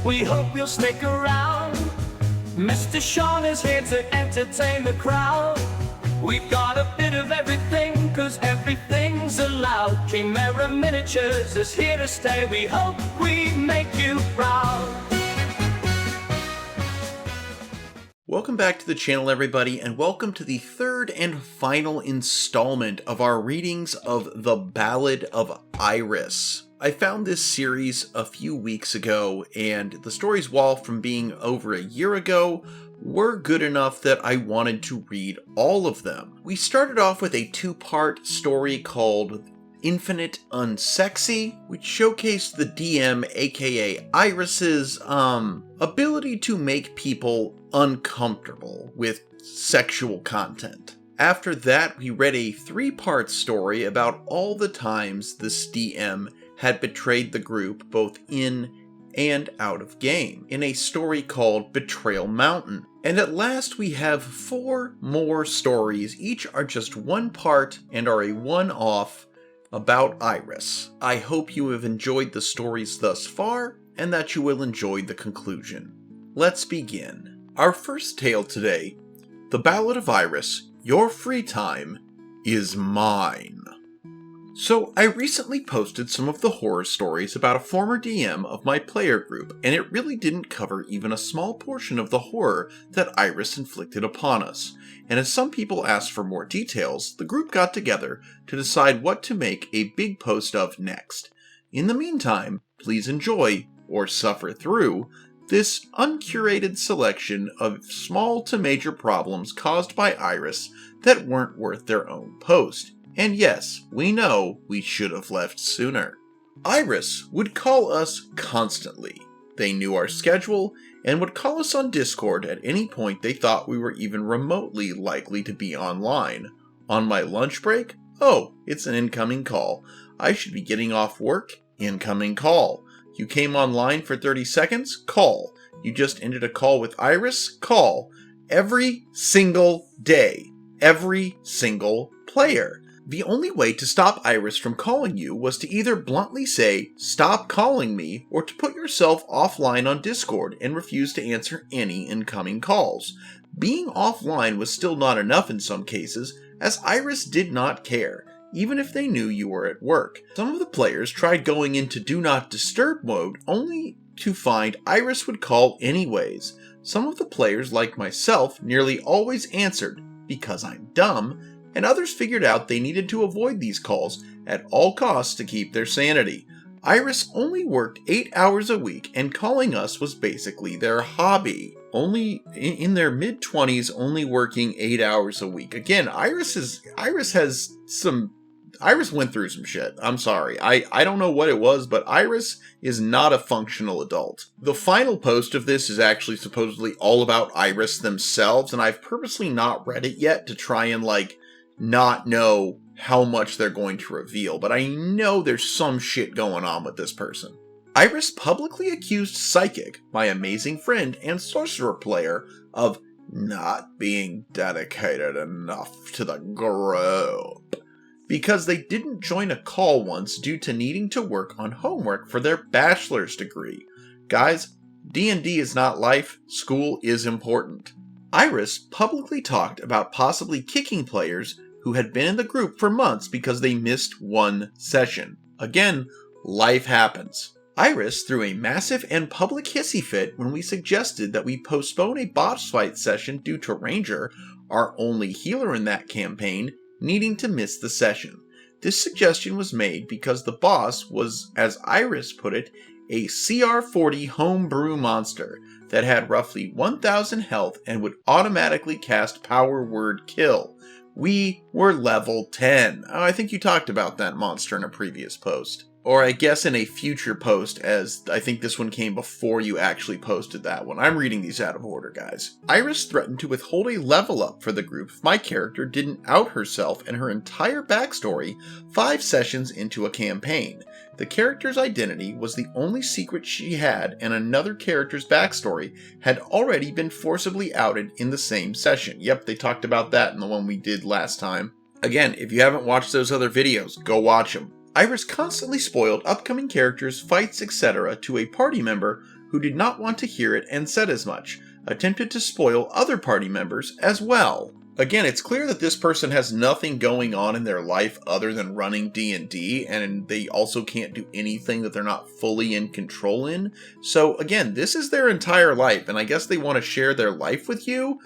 We hope you'll stick around. Mr. Sean is here to entertain the crowd. We've got a bit of everything, cause everything's allowed. Chimera Miniatures is here to stay. We hope we make you proud. Welcome back to the channel, everybody, and welcome to the third and final installment of our readings of The Ballad of Iris. I found this series a few weeks ago, and the stories, while from being over a year ago, were good enough that I wanted to read all of them. We started off with a two-part story called Infinite Unsexy, which showcased the DM, aka Iris's, ability to make people uncomfortable with sexual content. After that, we read a three-part story about all the times this DM had betrayed the group both in and out of game, in a story called Betrayal Mountain. And at last we have 4 more stories. Each are just one part and are a one-off about Iris. I hope you have enjoyed the stories thus far, and that you will enjoy the conclusion. Let's begin. Our first tale today, The Ballad of Iris, Your Free Time is Mine. So, I recently posted some of the horror stories about a former DM of my player group, and it really didn't cover even a small portion of the horror that Iris inflicted upon us. And as some people asked for more details, the group got together to decide what to make a big post of next. In the meantime, please enjoy, or suffer through, this uncurated selection of small to major problems caused by Iris that weren't worth their own post. And yes, we know we should have left sooner. Iris would call us constantly. They knew our schedule and would call us on Discord at any point they thought we were even remotely likely to be online. On my lunch break? Oh, it's an incoming call. I should be getting off work? Incoming call. You came online for 30 seconds? Call. You just ended a call with Iris? Call. Every single day. Every single player. The only way to stop Iris from calling you was to either bluntly say, "Stop calling me," or to put yourself offline on Discord and refuse to answer any incoming calls. Being offline was still not enough in some cases, as Iris did not care, even if they knew you were at work. Some of the players tried going into Do Not Disturb mode, only to find Iris would call anyways. Some of the players, like myself, nearly always answered, because I'm dumb, and others figured out they needed to avoid these calls at all costs to keep their sanity. Iris only worked 8 hours a week, and calling us was basically their hobby. Only in their mid-20s, only working 8 hours a week. Again, Iris went through some shit. I'm sorry. I don't know what it was, but Iris is not a functional adult. The final post of this is actually supposedly all about Iris themselves, and I've purposely not read it yet to try and, not know how much they're going to reveal, but I know there's some shit going on with this person. Iris publicly accused Psychic, my amazing friend and sorcerer player, of not being dedicated enough to the group, because they didn't join a call once due to needing to work on homework for their bachelor's degree. Guys, D&D is not life, school is important. Iris publicly talked about possibly kicking players who had been in the group for months because they missed one session. Again, life happens. Iris threw a massive and public hissy fit when we suggested that we postpone a boss fight session due to Ranger, our only healer in that campaign, needing to miss the session. This suggestion was made because the boss was, as Iris put it, a CR40 homebrew monster that had roughly 1,000 health and would automatically cast Power Word Kill. We were level 10. Oh, I think you talked about that monster in a previous post. Or I guess in a future post, as I think this one came before you actually posted that one. I'm reading these out of order, guys. Iris threatened to withhold a level up for the group if my character didn't out herself and her entire backstory 5 sessions into a campaign. The character's identity was the only secret she had, and another character's backstory had already been forcibly outed in the same session. Yep, they talked about that in the one we did last time. Again, if you haven't watched those other videos, go watch them. Iris constantly spoiled upcoming characters, fights, etc. to a party member who did not want to hear it and said as much, attempted to spoil other party members as well. Again, it's clear that this person has nothing going on in their life other than running D&D, and they also can't do anything that they're not fully in control in. So again, this is their entire life, and I guess they want to share their life with you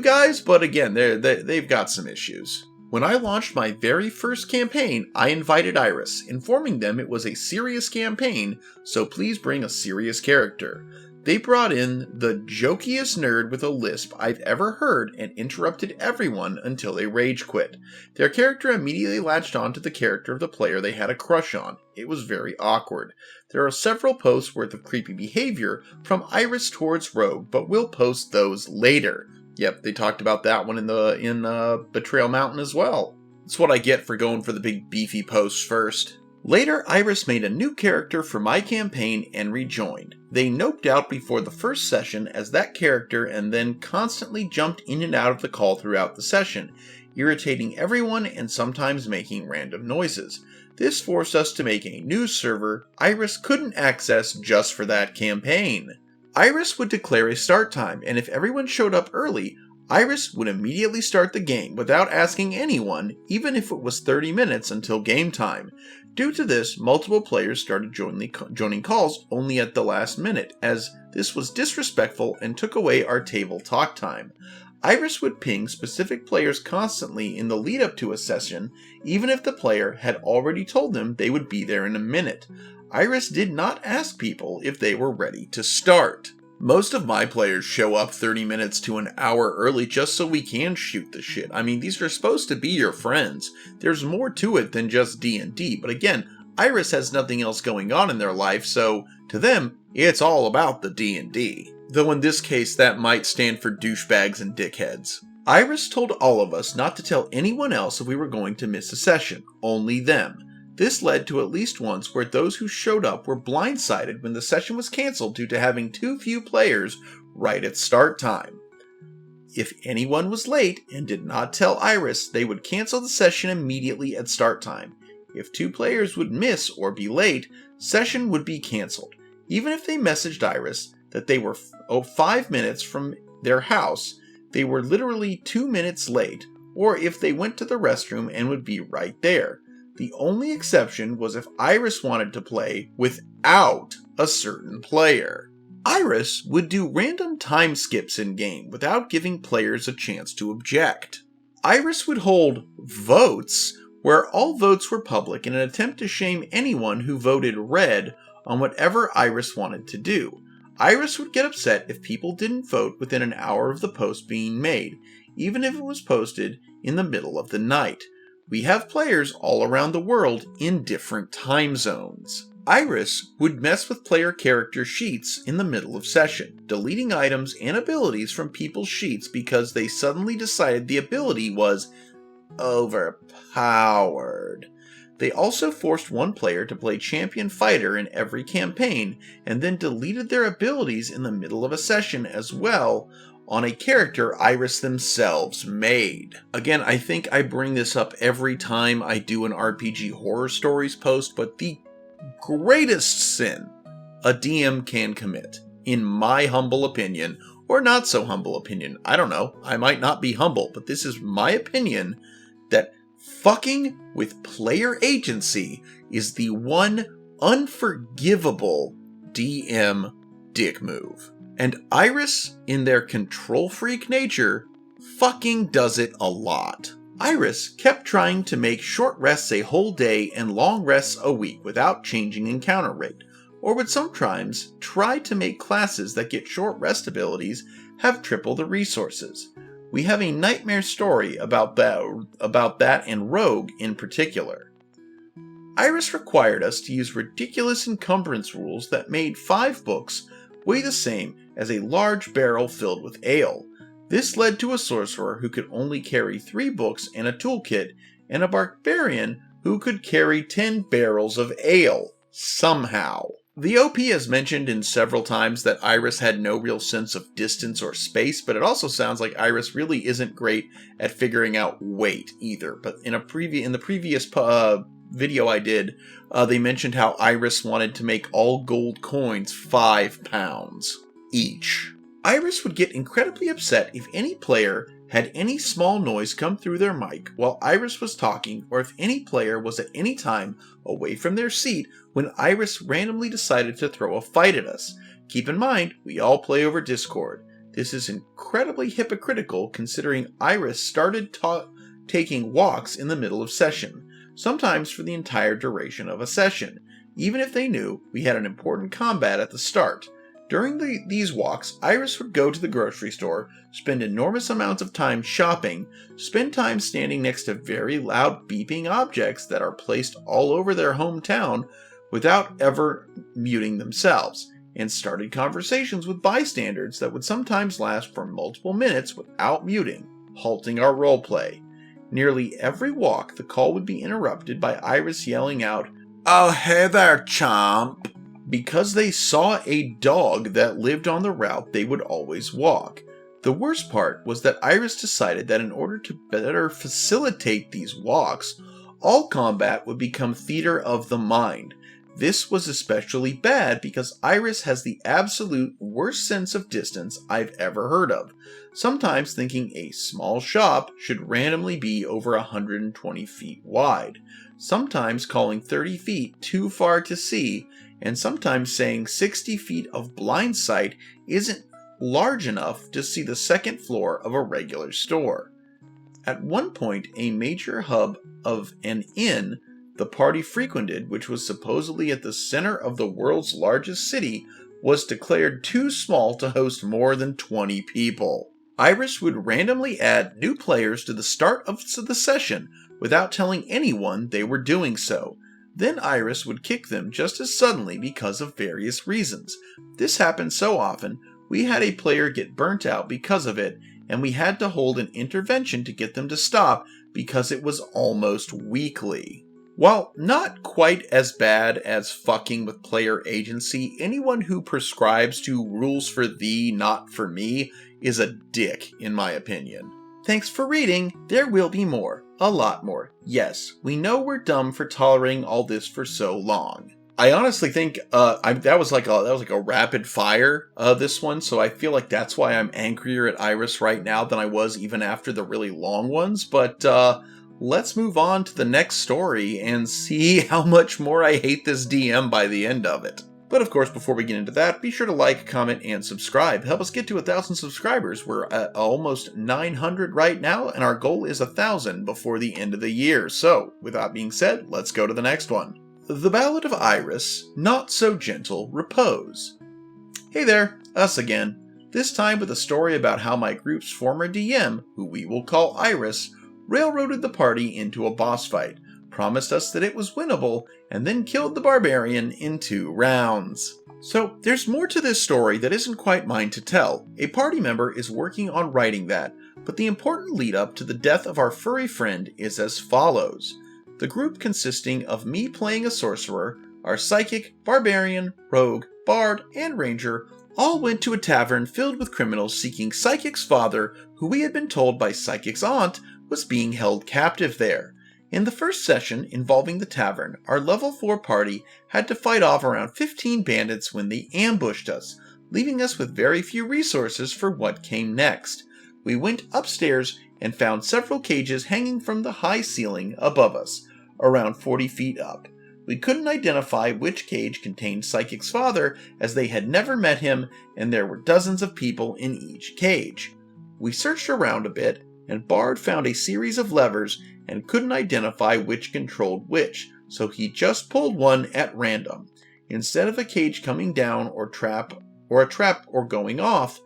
guys, but again, they've got some issues. When I launched my very first campaign, I invited Iris, informing them it was a serious campaign, so please bring a serious character. They brought in the jokiest nerd with a lisp I've ever heard and interrupted everyone until they rage quit. Their character immediately latched on to the character of the player they had a crush on. It was very awkward. There are several posts worth of creepy behavior from Iris towards Rogue, but we'll post those later. Yep, they talked about that one in Betrayal Mountain as well. That's what I get for going for the big beefy posts first. Later, Iris made a new character for my campaign and rejoined. They noped out before the first session as that character and then constantly jumped in and out of the call throughout the session, irritating everyone and sometimes making random noises. This forced us to make a new server Iris couldn't access just for that campaign. Iris would declare a start time, and if everyone showed up early, Iris would immediately start the game without asking anyone, even if it was 30 minutes until game time. Due to this, multiple players started joining calls only at the last minute, as this was disrespectful and took away our table talk time. Iris would ping specific players constantly in the lead up to a session, even if the player had already told them they would be there in a minute. Iris did not ask people if they were ready to start. Most of my players show up 30 minutes to an hour early just so we can shoot the shit. I mean, these are supposed to be your friends. There's more to it than just D&D, but again, Iris has nothing else going on in their life, so to them, it's all about the D&D. Though in this case, that might stand for douchebags and dickheads. Iris told all of us not to tell anyone else if we were going to miss a session, only them. This led to at least once where those who showed up were blindsided when the session was cancelled due to having too few players right at start time. If anyone was late and did not tell Iris, they would cancel the session immediately at start time. If 2 players would miss or be late, session would be cancelled. Even if they messaged Iris that they were 5 minutes from their house, they were literally 2 minutes late, or if they went to the restroom and would be right there. The only exception was if Iris wanted to play without a certain player. Iris would do random time skips in-game without giving players a chance to object. Iris would hold votes where all votes were public in an attempt to shame anyone who voted red on whatever Iris wanted to do. Iris would get upset if people didn't vote within an hour of the post being made, even if it was posted in the middle of the night. We have players all around the world in different time zones. Iris would mess with player character sheets in the middle of session, deleting items and abilities from people's sheets because they suddenly decided the ability was overpowered. They also forced one player to play champion fighter in every campaign, and then deleted their abilities in the middle of a session as well, on a character Iris themselves made. Again, I think I bring this up every time I do an RPG horror stories post, but the greatest sin a DM can commit, in my humble opinion, or not so humble opinion, I don't know, I might not be humble, but this is my opinion, that fucking with player agency is the one unforgivable DM dick move. And Iris, in their control freak nature, fucking does it a lot. Iris kept trying to make short rests a whole day and long rests a week without changing encounter rate, or would sometimes try to make classes that get short rest abilities have triple the resources. We have a nightmare story about that and Rogue in particular. Iris required us to use ridiculous encumbrance rules that made 5 books weigh the same as a large barrel filled with ale. This led to a sorcerer who could only carry 3 books and a toolkit, and a barbarian who could carry 10 barrels of ale, somehow. The OP has mentioned in several times that Iris had no real sense of distance or space, but it also sounds like Iris really isn't great at figuring out weight either. But in the previous video I did, they mentioned how Iris wanted to make all gold coins 5 pounds each. Iris would get incredibly upset if any player had any small noise come through their mic while Iris was talking, or if any player was at any time away from their seat when Iris randomly decided to throw a fight at us. Keep in mind, we all play over Discord. This is incredibly hypocritical considering Iris started taking walks in the middle of session, sometimes for the entire duration of a session, even if they knew we had an important combat at the start. During these walks, Iris would go to the grocery store, spend enormous amounts of time shopping, spend time standing next to very loud beeping objects that are placed all over their hometown without ever muting themselves, and started conversations with bystanders that would sometimes last for multiple minutes without muting, halting our roleplay. Nearly every walk, the call would be interrupted by Iris yelling out, "Oh, hey there, chomp!" because they saw a dog that lived on the route they would always walk. The worst part was that Iris decided that in order to better facilitate these walks, all combat would become theater of the mind. This was especially bad because Iris has the absolute worst sense of distance I've ever heard of, sometimes thinking a small shop should randomly be over 120 feet wide, sometimes calling 30 feet too far to see, and sometimes saying 60 feet of blind sight isn't large enough to see the second floor of a regular store. At one point, a major hub of an inn the party frequented, which was supposedly at the center of the world's largest city, was declared too small to host more than 20 people. Iris would randomly add new players to the start of the session without telling anyone they were doing so. Then Iris would kick them just as suddenly because of various reasons. This happened so often, we had a player get burnt out because of it, and we had to hold an intervention to get them to stop because it was almost weekly. While not quite as bad as fucking with player agency, anyone who prescribes to rules for thee, not for me, is a dick, in my opinion. Thanks for reading. There will be more. A lot more. Yes, we know we're dumb for tolerating all this for so long. I honestly think that was like a rapid fire this one, so I feel like that's why I'm angrier at Iris right now than I was even after the really long ones, but let's move on to the next story and see how much more I hate this DM by the end of it. But of course, before we get into that, be sure to like, comment, and subscribe. Help us get to 1,000 subscribers. We're at almost 900 right now, and our goal is 1,000 before the end of the year. So, with that being said, let's go to the next one. The Ballad of Iris, Not So Gentle Repose. Hey there, us again. This time with a story about how my group's former DM, who we will call Iris, railroaded the party into a boss fight, promised us that it was winnable, and then killed the barbarian in 2 rounds. So, there's more to this story that isn't quite mine to tell. A party member is working on writing that, but the important lead up to the death of our furry friend is as follows. The group consisting of me playing a sorcerer, our psychic, barbarian, rogue, bard, and ranger all went to a tavern filled with criminals seeking Psychic's father, who we had been told by Psychic's aunt was being held captive there. In the first session involving the tavern, our level 4 party had to fight off around 15 bandits when they ambushed us, leaving us with very few resources for what came next. We went upstairs and found several cages hanging from the high ceiling above us, around 40 feet up. We couldn't identify which cage contained Psychic's father, as they had never met him, and there were dozens of people in each cage. We searched around a bit, and Bard found a series of levers and couldn't identify which controlled which, so he just pulled one at random. Instead of a cage coming down or a trap or going off,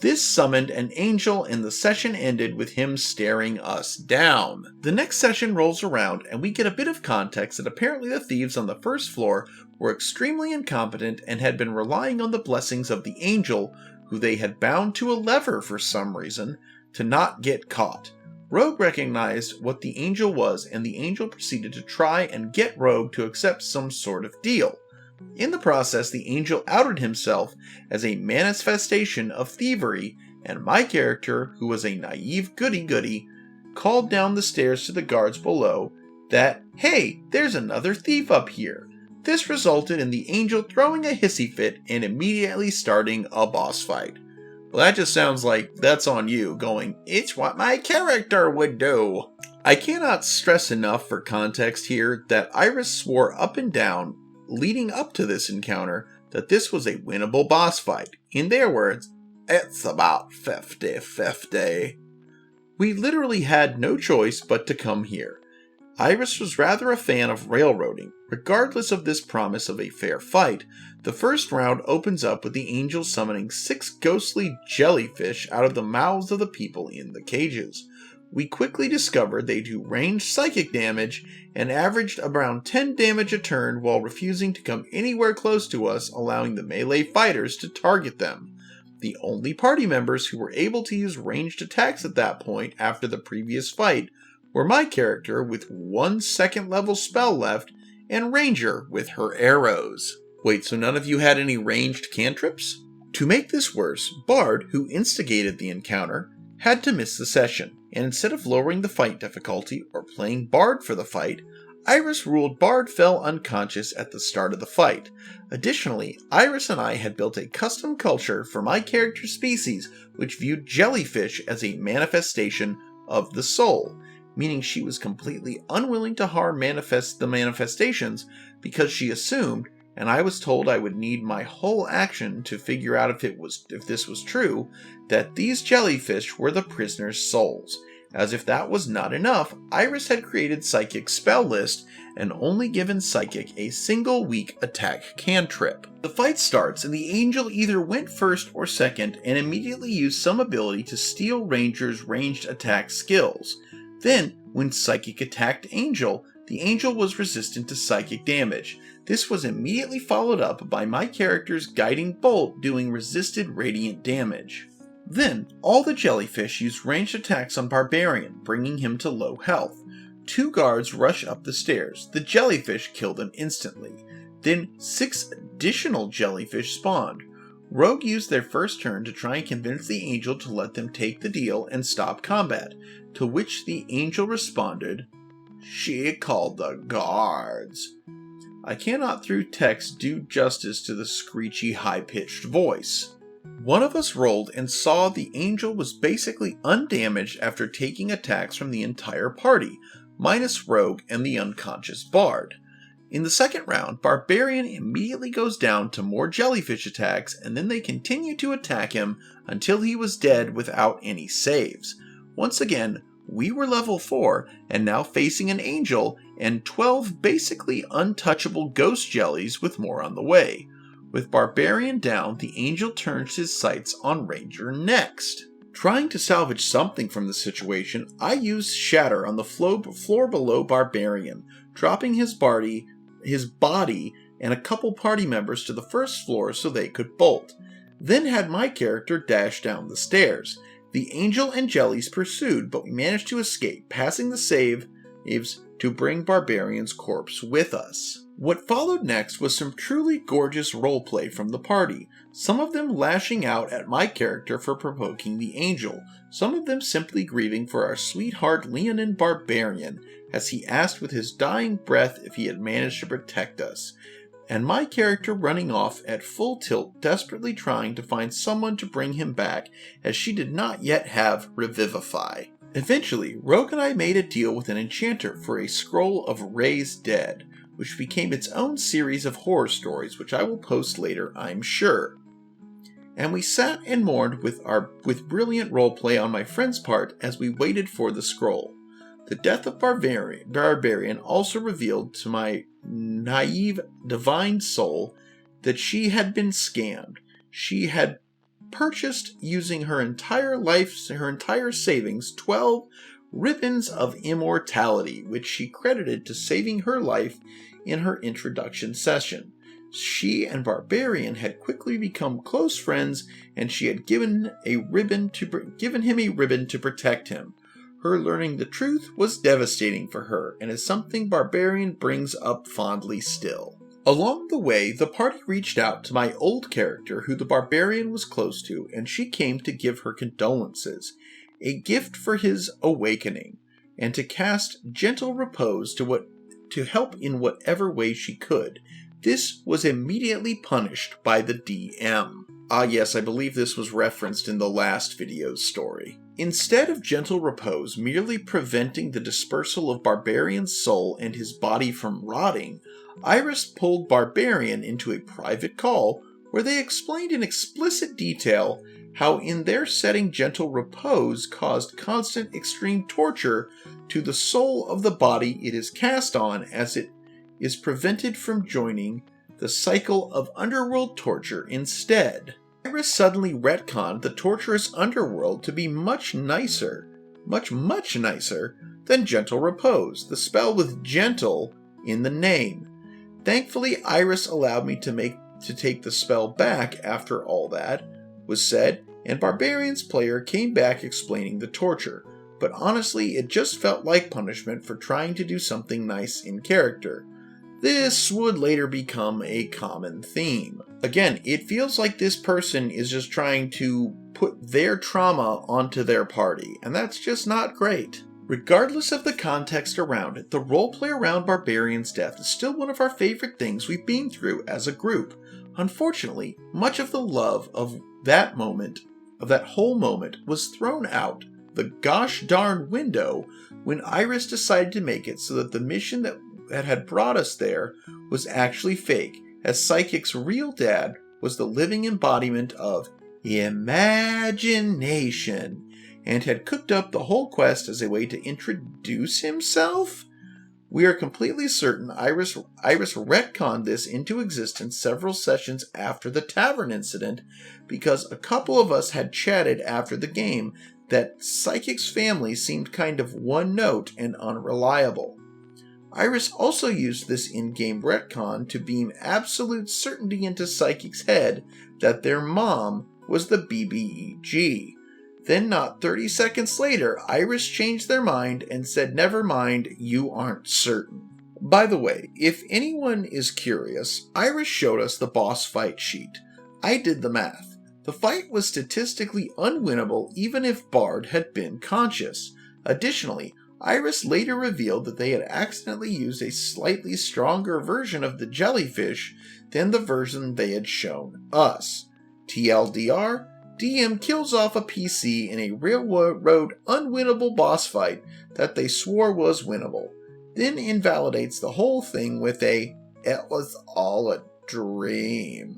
this summoned an angel and the session ended with him staring us down. The next session rolls around and we get a bit of context that apparently the thieves on the first floor were extremely incompetent and had been relying on the blessings of the angel, who they had bound to a lever for some reason, to not get caught. Rogue recognized what the angel was, and the angel proceeded to try and get Rogue to accept some sort of deal. In the process, the angel outed himself as a manifestation of thievery, and my character, who was a naive goody-goody, called down the stairs to the guards below, that, hey, there's another thief up here. This resulted in the angel throwing a hissy fit and immediately starting a boss fight. Well, that just sounds like that's on you, going, it's what my character would do. I cannot stress enough for context here that Iris swore up and down, leading up to this encounter, that this was a winnable boss fight. In their words, it's about 50-50. We literally had no choice but to come here. Iris was rather a fan of railroading. Regardless of this promise of a fair fight, the first round opens up with the angel summoning 6 ghostly jellyfish out of the mouths of the people in the cages. We quickly discovered they do ranged psychic damage and averaged around 10 damage a turn while refusing to come anywhere close to us, allowing the melee fighters to target them. The only party members who were able to use ranged attacks at that point after the previous fight were my character with 1 second level spell left and Ranger with her arrows. Wait, so none of you had any ranged cantrips? To make this worse, Bard, who instigated the encounter, had to miss the session, and instead of lowering the fight difficulty or playing Bard for the fight, Iris ruled Bard fell unconscious at the start of the fight. Additionally, Iris and I had built a custom culture for my character's species which viewed jellyfish as a manifestation of the soul, meaning she was completely unwilling to harm the manifestations because she assumed, and I was told I would need my whole action to figure out if this was true, that these jellyfish were the prisoner's souls. As if that was not enough, Iris had created Psychic spell list and only given Psychic a single weak attack cantrip. The fight starts and the angel either went first or second and immediately used some ability to steal Ranger's ranged attack skills. Then, when Psychic attacked Angel, the Angel was resistant to psychic damage. This was immediately followed up by my character's Guiding Bolt doing resisted radiant damage. Then, all the jellyfish used ranged attacks on Barbarian, bringing him to low health. 2 guards rush up the stairs. The jellyfish kill them instantly. Then 6 additional jellyfish spawned. Rogue used their first turn to try and convince the angel to let them take the deal and stop combat, to which the angel responded, "She called the guards." I cannot through text do justice to the screechy, high-pitched voice. One of us rolled and saw the angel was basically undamaged after taking attacks from the entire party, minus Rogue and the unconscious Bard. In the second round, Barbarian immediately goes down to more jellyfish attacks, and then they continue to attack him until he was dead without any saves. Once again, we were level 4, and now facing an angel and 12 basically untouchable ghost jellies with more on the way. With Barbarian down, the angel turns his sights on Ranger next. Trying to salvage something from the situation, I used Shatter on the floor below Barbarian, dropping his body and a couple party members to the first floor so they could bolt. Then had my character dash down the stairs. The angel and jellies pursued, but we managed to escape, passing the saves to bring Barbarian's corpse with us. What followed next was some truly gorgeous roleplay from the party, some of them lashing out at my character for provoking the angel, some of them simply grieving for our sweetheart Leonin Barbarian, as he asked with his dying breath if he had managed to protect us, and my character running off at full tilt, desperately trying to find someone to bring him back, as she did not yet have Revivify. Eventually, Rogue and I made a deal with an enchanter for a scroll of Raise Dead, which became its own series of horror stories, which I will post later, I'm sure. And we sat and mourned with brilliant roleplay on my friend's part as we waited for the scroll. The death of Barbarian also revealed to my naive divine soul that she had been scammed. She had purchased, using her entire savings, 12 ribbons of immortality, which she credited to saving her life in her introduction session. She and Barbarian had quickly become close friends, and she had given him a ribbon to protect him. Her learning the truth was devastating for her, and is something Barbarian brings up fondly still. Along the way, the party reached out to my old character who the Barbarian was close to, and she came to give her condolences, a gift for his awakening. and to cast gentle repose to help in whatever way she could. This was immediately punished by the DM. Ah yes, I believe this was referenced in the last video's story. Instead of gentle repose merely preventing the dispersal of Barbarian's soul and his body from rotting, Iris pulled Barbarian into a private call where they explained in explicit detail how in their setting gentle repose caused constant extreme torture to the soul of the body it is cast on, as it is prevented from joining the cycle of underworld torture instead. Iris suddenly retconned the torturous underworld to be much nicer than gentle repose, the spell with gentle in the name. Thankfully, Iris allowed me to take the spell back after all that was said, and Barbarian's player came back explaining the torture. But honestly, it just felt like punishment for trying to do something nice in character. This would later become a common theme. Again, it feels like this person is just trying to put their trauma onto their party, and that's just not great. Regardless of the context around it, the roleplay around Barbarian's death is still one of our favorite things we've been through as a group. Unfortunately, much of the love of that whole moment, was thrown out the gosh darn window when Iris decided to make it so that the mission that had brought us there was actually fake, as Psychic's real dad was the living embodiment of imagination, and had cooked up the whole quest as a way to introduce himself? We are completely certain Iris retconned this into existence several sessions after the tavern incident, because a couple of us had chatted after the game that Psychic's family seemed kind of one note and unreliable. Iris also used this in-game retcon to beam absolute certainty into Psychic's head that their mom was the BBEG. Then not 30 seconds later, Iris changed their mind and said, "Never mind, you aren't certain." By the way, if anyone is curious, Iris showed us the boss fight sheet. I did the math. The fight was statistically unwinnable even if Bard had been conscious. Additionally, Iris later revealed that they had accidentally used a slightly stronger version of the jellyfish than the version they had shown us. TLDR, DM kills off a PC in a railroad unwinnable boss fight that they swore was winnable, then invalidates the whole thing with a "it was all a dream"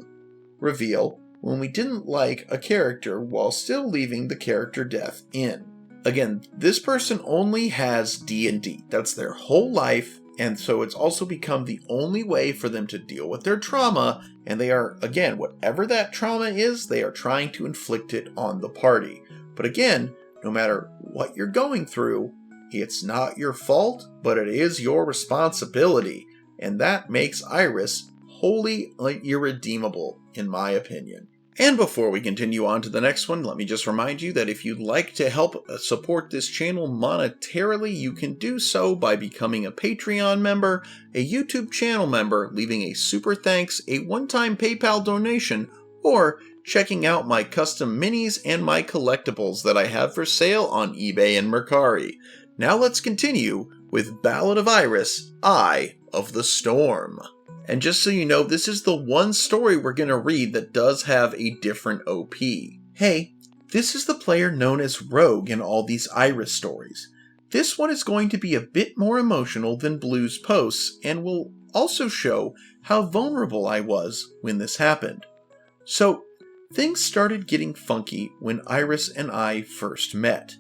reveal when we didn't like a character while still leaving the character death in. Again, this person only has D&D. That's their whole life, and so it's also become the only way for them to deal with their trauma, and they are, again, whatever that trauma is, they are trying to inflict it on the party. But again, no matter what you're going through, it's not your fault, but it is your responsibility, and that makes Iris wholly irredeemable, in my opinion. And before we continue on to the next one, let me just remind you that if you'd like to help support this channel monetarily, you can do so by becoming a Patreon member, a YouTube channel member, leaving a super thanks, a one-time PayPal donation, or checking out my custom minis and my collectibles that I have for sale on eBay and Mercari. Now let's continue with Ballad of Iris, Eye of the Storm. And just so you know, this is the one story we're going to read that does have a different OP. Hey, this is the player known as Rogue in all these Iris stories. This one is going to be a bit more emotional than Blue's posts, and will also show how vulnerable I was when this happened. So, things started getting funky when Iris and I first met.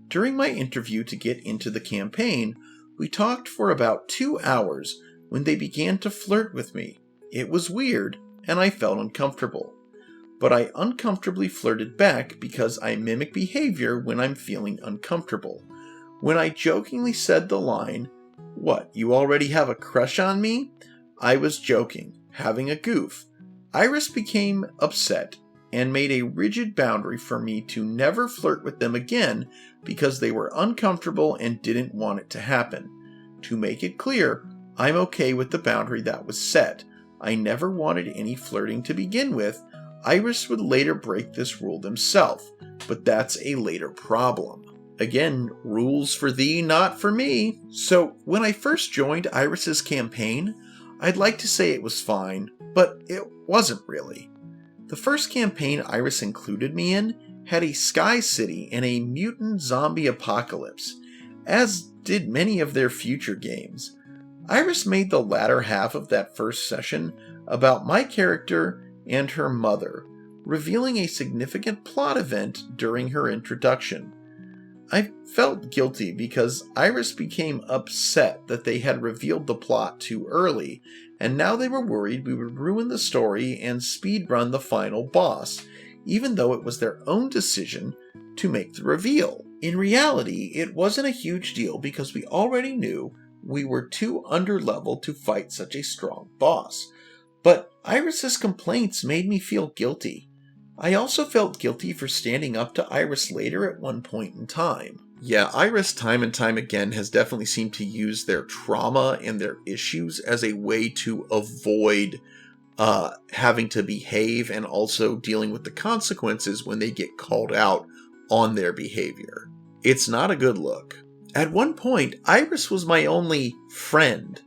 During my interview to get into the campaign, we talked for about 2 hours when they began to flirt with me. It was weird, and I felt uncomfortable. But I uncomfortably flirted back because I mimic behavior when I'm feeling uncomfortable. When I jokingly said the line, "What, you already have a crush on me?" I was joking, having a goof. Iris became upset and made a rigid boundary for me to never flirt with them again because they were uncomfortable and didn't want it to happen. To make it clear, I'm okay with the boundary that was set. I never wanted any flirting to begin with. Iris would later break this rule themselves, but that's a later problem. Again, rules for thee, not for me. So, when I first joined Iris's campaign, I'd like to say it was fine, but it wasn't really. The first campaign Iris included me in had a sky city and a mutant zombie apocalypse, as did many of their future games. Iris made the latter half of that first session about my character and her mother, revealing a significant plot event during her introduction. I felt guilty because Iris became upset that they had revealed the plot too early, and now they were worried we would ruin the story and speedrun the final boss, even though it was their own decision to make the reveal. In reality, it wasn't a huge deal because we already knew we were too underleveled to fight such a strong boss. But Iris's complaints made me feel guilty. I also felt guilty for standing up to Iris later at one point in time. Yeah, Iris time and time again has definitely seemed to use their trauma and their issues as a way to avoid having to behave and also dealing with the consequences when they get called out on their behavior. It's not a good look. At one point, Iris was my only friend.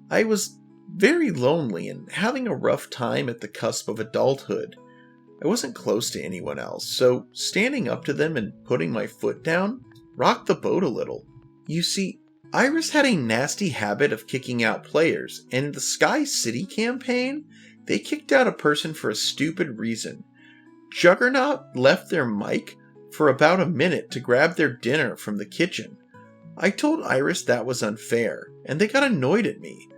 I was very lonely and having a rough time at the cusp of adulthood. I wasn't close to anyone else, so standing up to them and putting my foot down rocked the boat a little. You see, Iris had a nasty habit of kicking out players, and in the Sky City campaign, they kicked out a person for a stupid reason. Juggernaut left their mic for about a minute to grab their dinner from the kitchen. I told Iris that was unfair, and they got annoyed at me.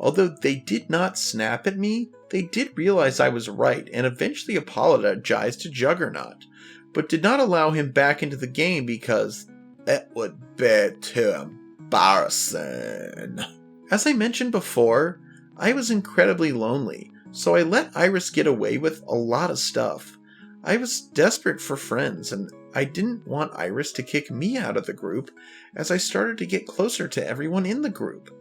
Although they did not snap at me, they did realize I was right and eventually apologized to Juggernaut, but did not allow him back into the game because it would be too embarrassing. As I mentioned before, I was incredibly lonely, so I let Iris get away with a lot of stuff. I was desperate for friends, and I didn't want Iris to kick me out of the group as I started to get closer to everyone in the group.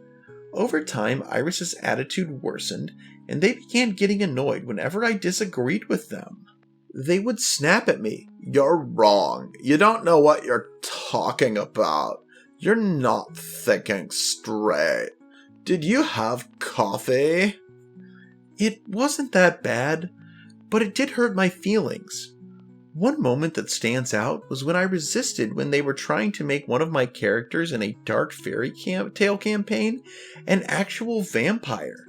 Over time, Iris's attitude worsened, and they began getting annoyed whenever I disagreed with them. They would snap at me. "You're wrong. You don't know what you're talking about. You're not thinking straight. Did you have coffee?" It wasn't that bad, but it did hurt my feelings. One moment that stands out was when I resisted when they were trying to make one of my characters in a dark fairy tale campaign an actual vampire.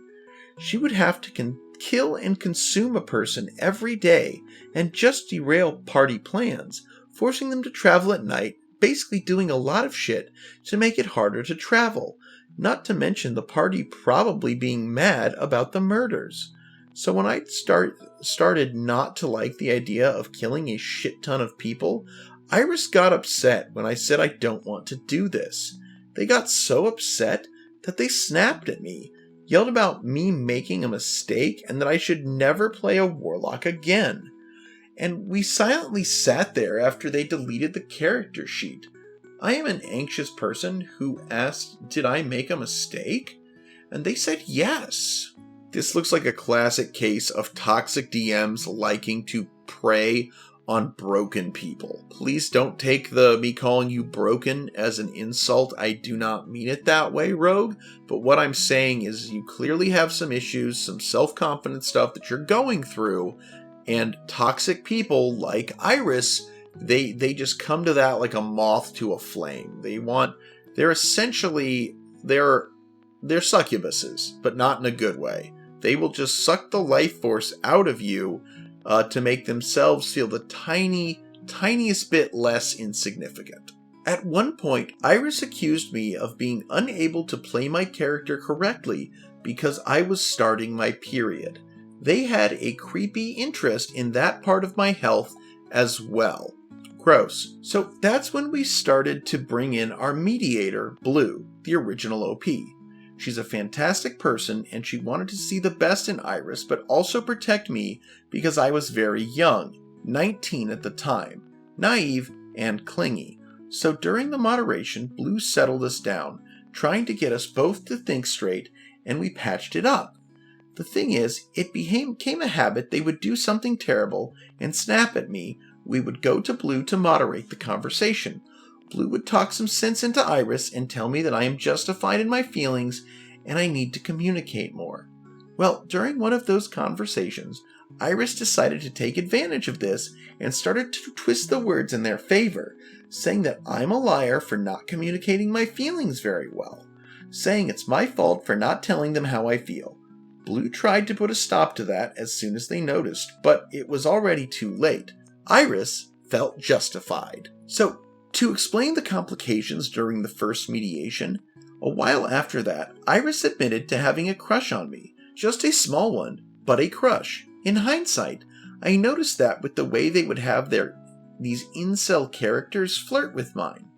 She would have to kill and consume a person every day and just derail party plans, forcing them to travel at night, basically doing a lot of shit to make it harder to travel, not to mention the party probably being mad about the murders. So when I started not to like the idea of killing a shit ton of people, Iris got upset when I said I don't want to do this. They got so upset that they snapped at me, yelled about me making a mistake and that I should never play a warlock again. And we silently sat there after they deleted the character sheet. I am an anxious person who asked, did I make a mistake? And they said yes. This looks like a classic case of toxic DMs liking to prey on broken people. Please don't take me calling you broken as an insult. I do not mean it that way, Rogue. But what I'm saying is you clearly have some issues, some self-confidence stuff that you're going through. And toxic people like Iris, they just come to that like a moth to a flame. They're succubuses, but not in a good way. They will just suck the life force out of you to make themselves feel the tiniest bit less insignificant. At one point, Iris accused me of being unable to play my character correctly because I was starting my period. They had a creepy interest in that part of my health as well. Gross. So that's when we started to bring in our mediator, Blue, the original OP. She's a fantastic person, and she wanted to see the best in Iris, but also protect me because I was very young, 19 at the time, naive and clingy. So during the moderation, Blue settled us down, trying to get us both to think straight, and we patched it up. The thing is, it became a habit. They would do something terrible and snap at me. We would go to Blue to moderate the conversation. Blue would talk some sense into Iris and tell me that I am justified in my feelings and I need to communicate more. Well, during one of those conversations, Iris decided to take advantage of this and started to twist the words in their favor, saying that I'm a liar for not communicating my feelings very well, saying it's my fault for not telling them how I feel. Blue tried to put a stop to that as soon as they noticed, but it was already too late. Iris felt justified. So, to explain the complications during the first mediation, a while after that, Iris admitted to having a crush on me. Just a small one, but a crush. In hindsight, I noticed that with the way they would have these incel characters flirt with mine.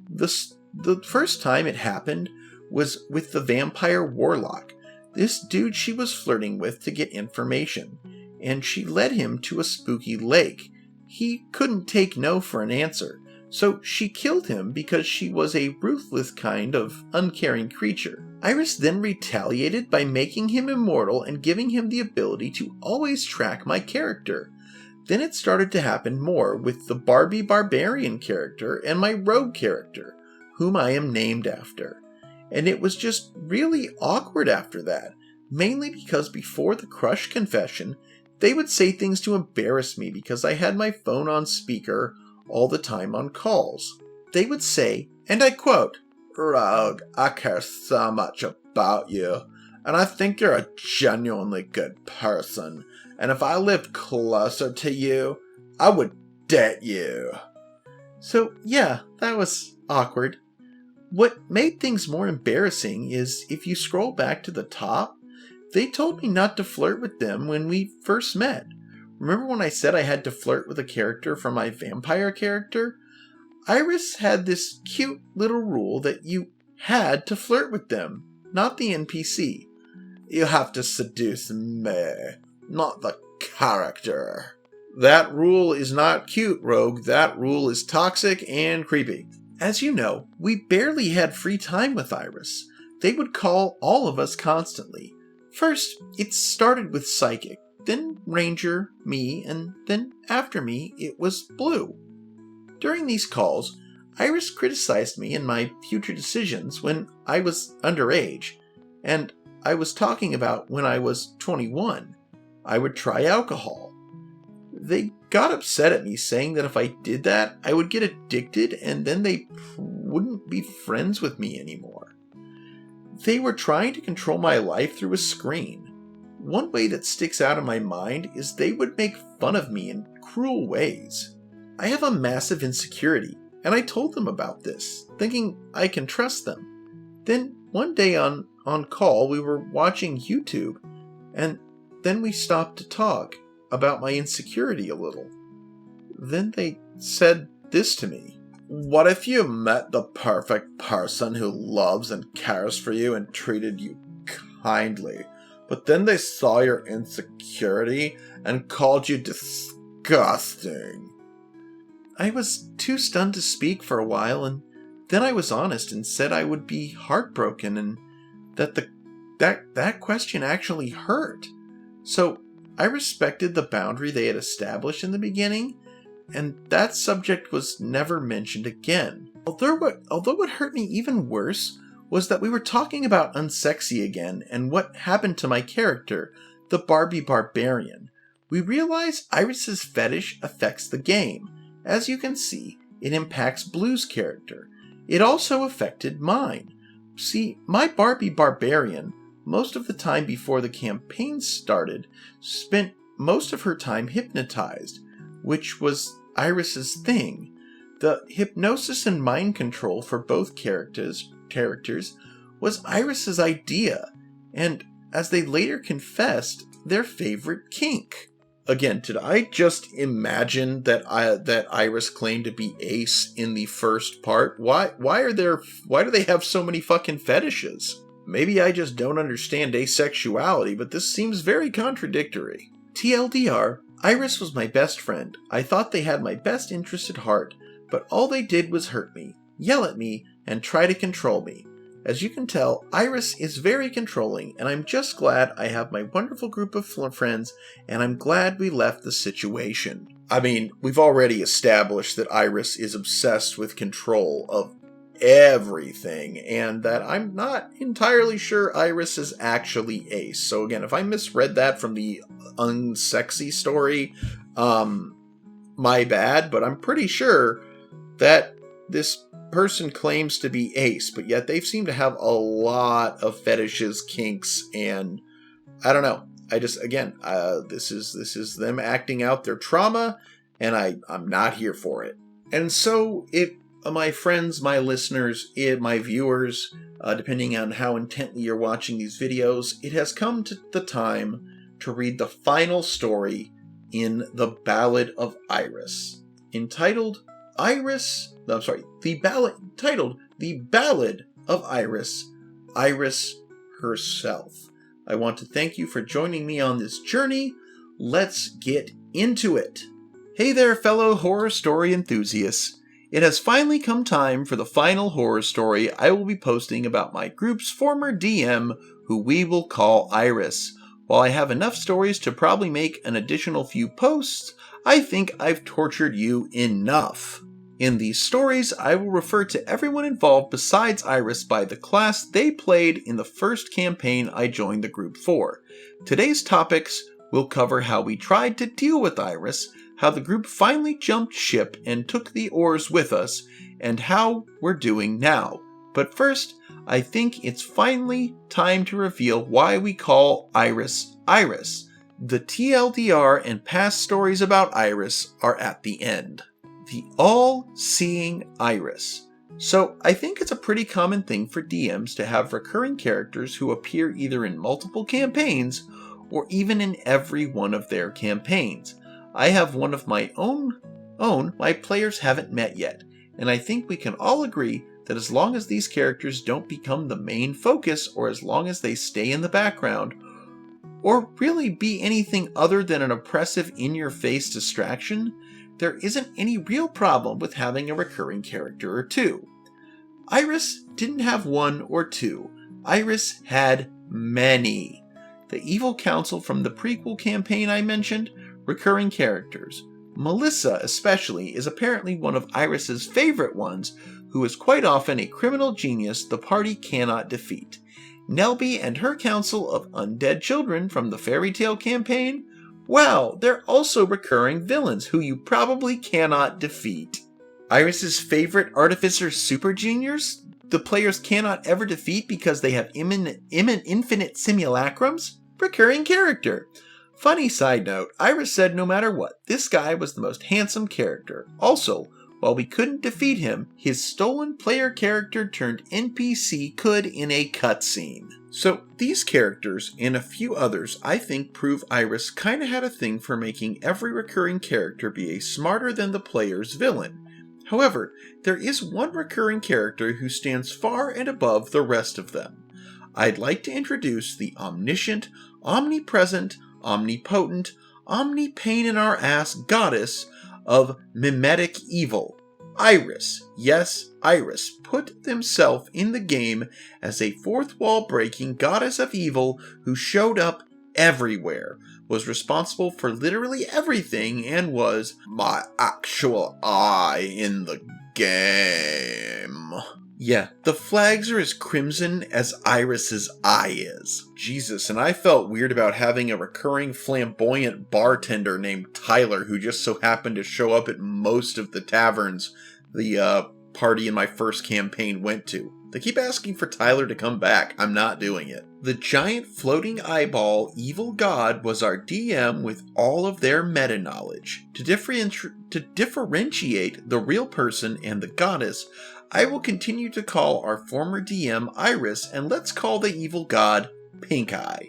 The first time it happened was with the vampire warlock. This dude she was flirting with to get information, and she led him to a spooky lake. He couldn't take no for an answer, so she killed him because she was a ruthless kind of uncaring creature. Iris then retaliated by making him immortal and giving him the ability to always track my character. Then it started to happen more with the Barbie Barbarian character and my rogue character, whom I am named after. And it was just really awkward after that, mainly because before the crush confession, they would say things to embarrass me because I had my phone on speaker all the time on calls. They would say, and I quote, "Rogue, I care so much about you, and I think you're a genuinely good person, and if I lived closer to you, I would date you." So yeah, that was awkward. What made things more embarrassing is if you scroll back to the top, they told me not to flirt with them when we first met. Remember when I said I had to flirt with a character from my vampire character? Iris had this cute little rule that you had to flirt with them, not the NPC. "You have to seduce me, not the character." That rule is not cute, Rogue. That rule is toxic and creepy. As you know, we barely had free time with Iris. They would call all of us constantly. First, it started with Psychic, then Ranger, me, and then after me, it was Blue. During these calls, Iris criticized me and my future decisions when I was underage, and I was talking about when I was 21. I would try alcohol. They got upset at me, saying that if I did that, I would get addicted and then they wouldn't be friends with me anymore. They were trying to control my life through a screen. One way that sticks out in my mind is they would make fun of me in cruel ways. I have a massive insecurity, and I told them about this, thinking I can trust them. Then one day on call, we were watching YouTube, and then we stopped to talk about my insecurity a little. Then they said this to me: "What if you met the perfect person who loves and cares for you and treated you kindly, but then they saw your insecurity and called you disgusting?" I was too stunned to speak for a while, and then I was honest and said I would be heartbroken and that question actually hurt. So I respected the boundary they had established in the beginning, and that subject was never mentioned again. Although what hurt me even worse was that we were talking about unsexy again and what happened to my character, the Barbie Barbarian. We realize Iris's fetish affects the game. As you can see, it impacts Blue's character. It also affected mine. See, my Barbie Barbarian, most of the time before the campaign started, spent most of her time hypnotized, which was Iris's thing. The hypnosis and mind control for both characters was Iris's idea, and as they later confessed, their favorite kink. Again, did I just imagine that Iris claimed to be Ace in the first part? Why do they have so many fucking fetishes? Maybe I just don't understand asexuality, but this seems very contradictory. TLDR, Iris was my best friend. I thought they had my best interest at heart, but all they did was hurt me, yell at me, and try to control me. As you can tell, Iris is very controlling, and I'm just glad I have my wonderful group of friends, and I'm glad we left the situation. I mean, we've already established that Iris is obsessed with control of everything, and that I'm not entirely sure Iris is actually Ace. So again, if I misread that from the unsexy story, my bad, but I'm pretty sure that this person claims to be Ace, but yet they seem to have a lot of fetishes, kinks, and I don't know. I just, again, this is them acting out their trauma, and I'm not here for it. And so, my friends, my listeners, my viewers, depending on how intently you're watching these videos, it has come to the time to read the final story in the Ballad of Iris, entitled The Ballad of Iris, Iris herself. I want to thank you for joining me on this journey. Let's get into it. Hey there, fellow horror story enthusiasts. It has finally come time for the final horror story I will be posting about my group's former DM, who we will call Iris. While I have enough stories to probably make an additional few posts, I think I've tortured you enough. In these stories, I will refer to everyone involved besides Iris by the class they played in the first campaign I joined the group for. Today's topics will cover how we tried to deal with Iris, how the group finally jumped ship and took the oars with us, and how we're doing now. But first, I think it's finally time to reveal why we call Iris Iris. The TLDR and past stories about Iris are at the end. The all-seeing Iris. So I think it's a pretty common thing for DMs to have recurring characters who appear either in multiple campaigns or even in every one of their campaigns. I have one of my own my players haven't met yet, and I think we can all agree that as long as these characters don't become the main focus, or as long as they stay in the background, or really be anything other than an oppressive in-your-face distraction, there isn't any real problem with having a recurring character or two. Iris didn't have one or two. Iris had many. The evil council from the prequel campaign I mentioned, recurring characters. Melissa, especially, is apparently one of Iris's favorite ones, who is quite often a criminal genius the party cannot defeat. Nelby and her council of undead children from the fairy tale campaign, well, they're also recurring villains who you probably cannot defeat. Iris's favorite artificer super juniors, the players cannot ever defeat because they have infinite simulacrums, recurring character. Funny side note, Iris said no matter what, this guy was the most handsome character. Also, while we couldn't defeat him, his stolen player character turned NPC could in a cutscene. So these characters and a few others I think prove Iris kinda had a thing for making every recurring character be a smarter than the player's villain. However, there is one recurring character who stands far and above the rest of them. I'd like to introduce the omniscient, omnipresent, omnipotent, omni-pain-in-our-ass goddess of mimetic evil. Iris, yes, Iris, put himself in the game as a fourth wall breaking goddess of evil who showed up everywhere, was responsible for literally everything, and was my actual eye in the game. Yeah, the flags are as crimson as Iris's eye is. Jesus, and I felt weird about having a recurring flamboyant bartender named Tyler who just so happened to show up at most of the taverns the party in my first campaign went to. They keep asking for Tyler to come back. I'm not doing it. The giant floating eyeball evil god was our DM with all of their meta-knowledge. To differentiate the real person and the goddess, I will continue to call our former DM Iris, and let's call the evil god Pink Eye.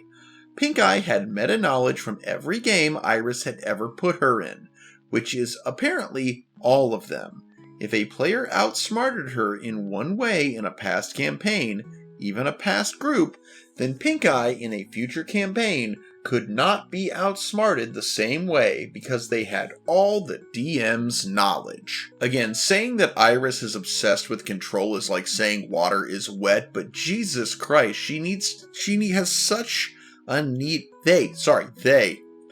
Pink Eye had meta-knowledge from every game Iris had ever put her in, which is apparently all of them. If a player outsmarted her in one way in a past campaign, even a past group, then Pink Eye in a future campaign could not be outsmarted the same way because they had all the DM's knowledge. Again, saying that Iris is obsessed with control is like saying water is wet, but Jesus Christ, she has such a neat... They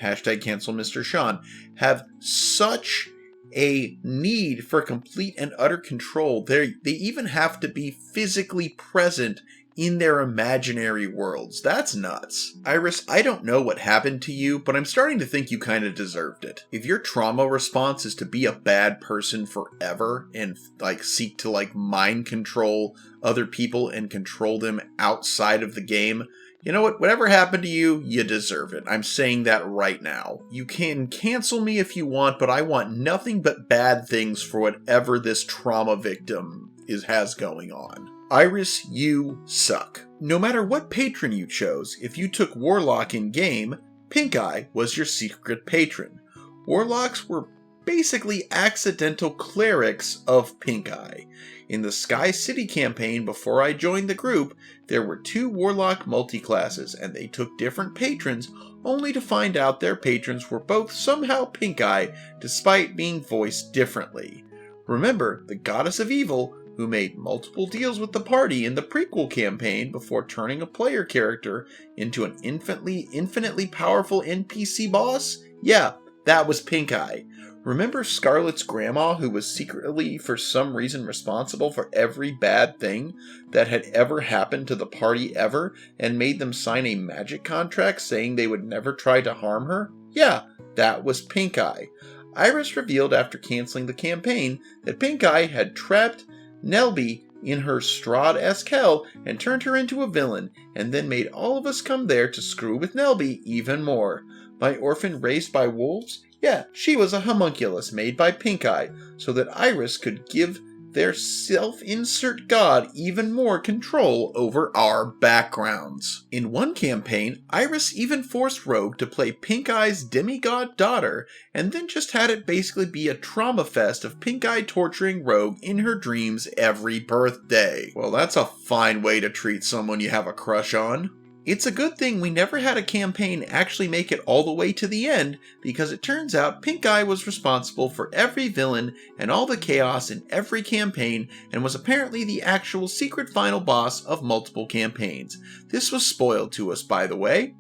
hashtag cancel Mr. Sean, have such a need for complete and utter control. They even have to be physically present in their imaginary worlds. That's nuts. Iris, I don't know what happened to you, but I'm starting to think you kind of deserved it. If your trauma response is to be a bad person forever and seek to mind control other people and control them outside of the game, you know what? Whatever happened to you, you deserve it. I'm saying that right now. You can cancel me if you want, but I want nothing but bad things for whatever this trauma victim has going on. Iris, you suck. No matter what patron you chose, if you took Warlock in game, Pink Eye was your secret patron. Warlocks were basically accidental clerics of Pink Eye. In the Sky City campaign before I joined the group, there were 2 Warlock multiclasses, and they took different patrons, only to find out their patrons were both somehow Pink Eye, despite being voiced differently. Remember, the Goddess of Evil, who made multiple deals with the party in the prequel campaign before turning a player character into an infinitely powerful NPC boss? Yeah, that was Pink Eye. Remember Scarlet's grandma, who was secretly for some reason responsible for every bad thing that had ever happened to the party ever, and made them sign a magic contract saying they would never try to harm her? Yeah, that was Pink Eye. Iris revealed after canceling the campaign that Pink Eye had trapped Nelby in her Strahd-esque hell and turned her into a villain, and then made all of us come there to screw with Nelby even more. My orphan raised by wolves? Yeah, she was a homunculus made by Pink Eye, so that Iris could give their self-insert god even more control over our backgrounds. In one campaign, Iris even forced Rogue to play Pink Eye's demigod daughter, and then just had it basically be a trauma fest of Pink Eye torturing Rogue in her dreams every birthday. Well, that's a fine way to treat someone you have a crush on. It's a good thing we never had a campaign actually make it all the way to the end, because it turns out Pink Eye was responsible for every villain and all the chaos in every campaign, and was apparently the actual secret final boss of multiple campaigns. This was spoiled to us, by the way.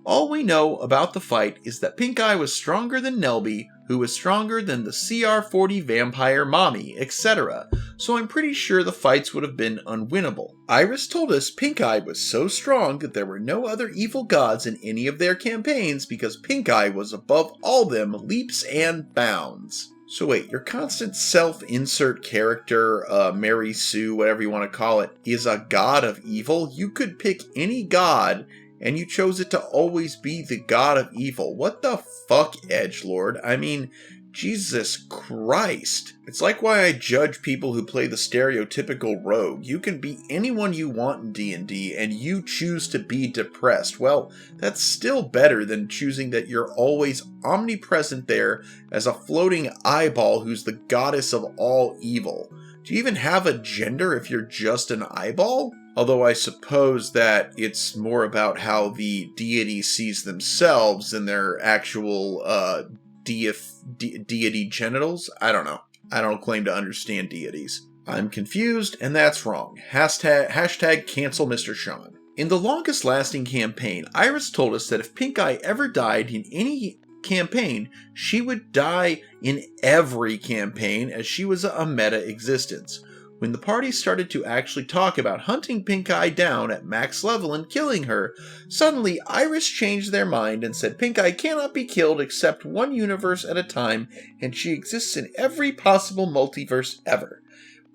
All we know about the fight is that Pink Eye was stronger than Nelby, who was stronger than the CR40 vampire mommy, etc. So I'm pretty sure the fights would have been unwinnable. Iris told us Pink Eye was so strong that there were no other evil gods in any of their campaigns because Pink Eye was above all them leaps and bounds. So wait, your constant self-insert character, Mary Sue, whatever you want to call it, is a god of evil? You could pick any god, and you chose it to always be the god of evil. What the fuck, edgelord? I mean, Jesus Christ. It's like why I judge people who play the stereotypical rogue. You can be anyone you want in D&D, and you choose to be depressed. Well, that's still better than choosing that you're always omnipresent there as a floating eyeball who's the goddess of all evil. Do you even have a gender if you're just an eyeball? Although I suppose that it's more about how the deity sees themselves than their actual deity genitals. I don't know. I don't claim to understand deities. I'm confused, and that's wrong. Hashtag cancel Mr. Sean. In the longest lasting campaign, Iris told us that if Pink Eye ever died in any campaign, she would die in every campaign, as she was a meta existence. When the party started to actually talk about hunting Pink Eye down at max level and killing her, suddenly Iris changed their mind and said Pink Eye cannot be killed except one universe at a time, and she exists in every possible multiverse ever.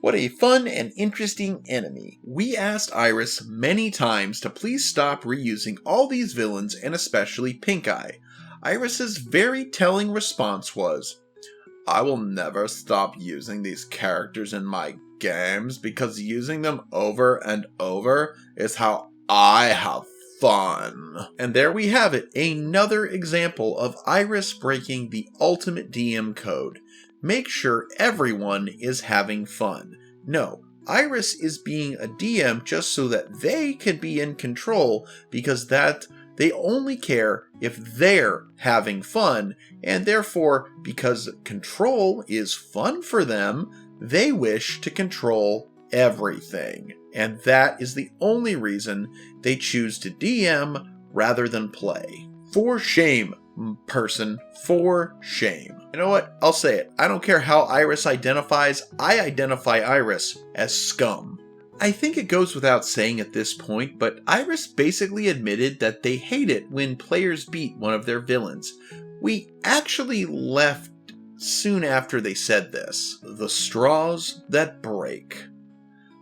What a fun and interesting enemy. We asked Iris many times to please stop reusing all these villains, and especially Pink Eye. Iris's very telling response was, "I will never stop using these characters in my games because using them over and over is how I have fun." And there we have it, another example of Iris breaking the ultimate DM code. Make sure everyone is having fun. No, Iris is being a DM just so that they can be in control, because that they only care if they're having fun, and therefore, because control is fun for them, they wish to control everything. And that is the only reason they choose to DM rather than play. For shame, person, for shame. You know what? I'll say it. I don't care how Iris identifies, I identify Iris as scum. I think it goes without saying at this point, but Iris basically admitted that they hate it when players beat one of their villains. We actually left soon after they said this. The straws that break.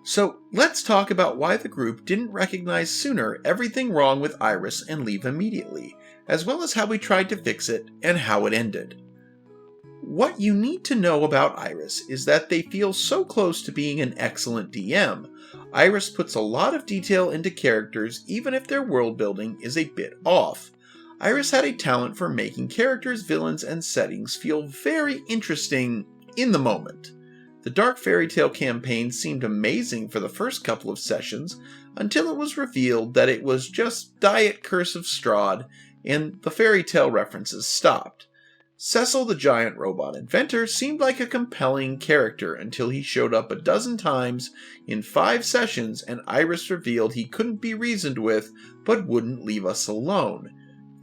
So let's talk about why the group didn't recognize sooner everything wrong with Iris and leave immediately, as well as how we tried to fix it and how it ended. What you need to know about Iris is that they feel so close to being an excellent DM. Iris puts a lot of detail into characters even if their world building is a bit off. Iris had a talent for making characters, villains, and settings feel very interesting in the moment. The Dark Fairy Tale campaign seemed amazing for the first couple of sessions, until it was revealed that it was just Diet Curse of Strahd, and the fairy tale references stopped. Cecil the Giant Robot Inventor seemed like a compelling character until he showed up a dozen times in 5 sessions and Iris revealed he couldn't be reasoned with, but wouldn't leave us alone.